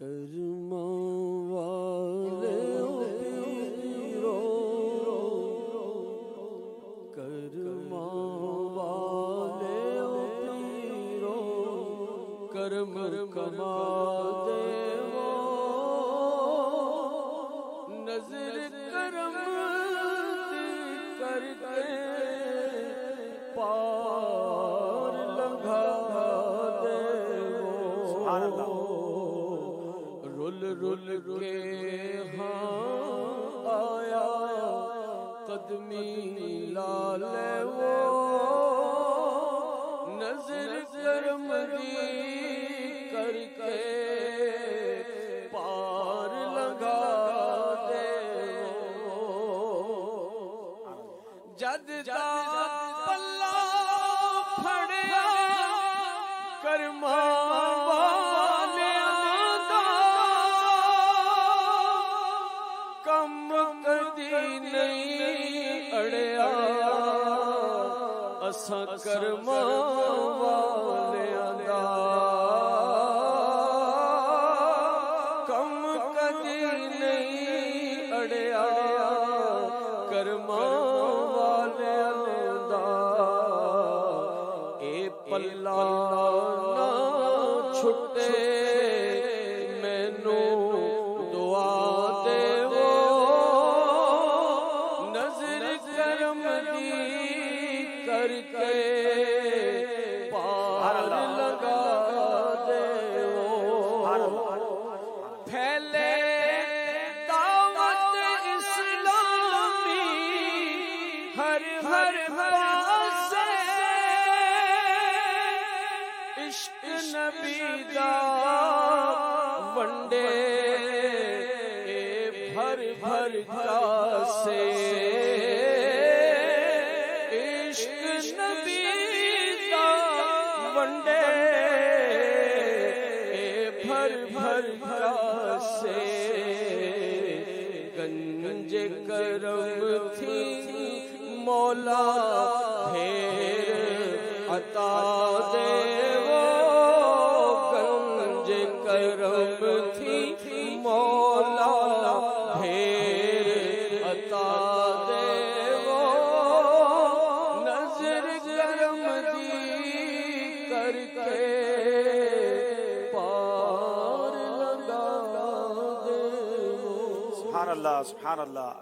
کرما والے پیرو کرما والے پیرو کرم کما دیو نظر کرم کر کے پار لگا رول رول کے ہاں آیا قدمی لال وہ نظر کرم دی کر کے پار لگا دے جد دا پلا پھڑیا کرما اساں کرما والیاں دا کم کدی نہیں اڑیا کرما والیاں دا اے پلا نہ چھٹے مینوں دعا دیو نظر کرم دی کر کے پار لگا دے پھیلے دعوت اسلامی ہر ہر پاسے عشق نبی دا ونڈے بھر بھر کاسے ونڈے بھر بھر کاسے گنج کرم تھی مولا پھر عطا دے وہ گنج کرم تھی مولا پھر عطا دے وہ نظر کرم دی کر کے پار لگا دے سبحان اللہ سبحان اللہ.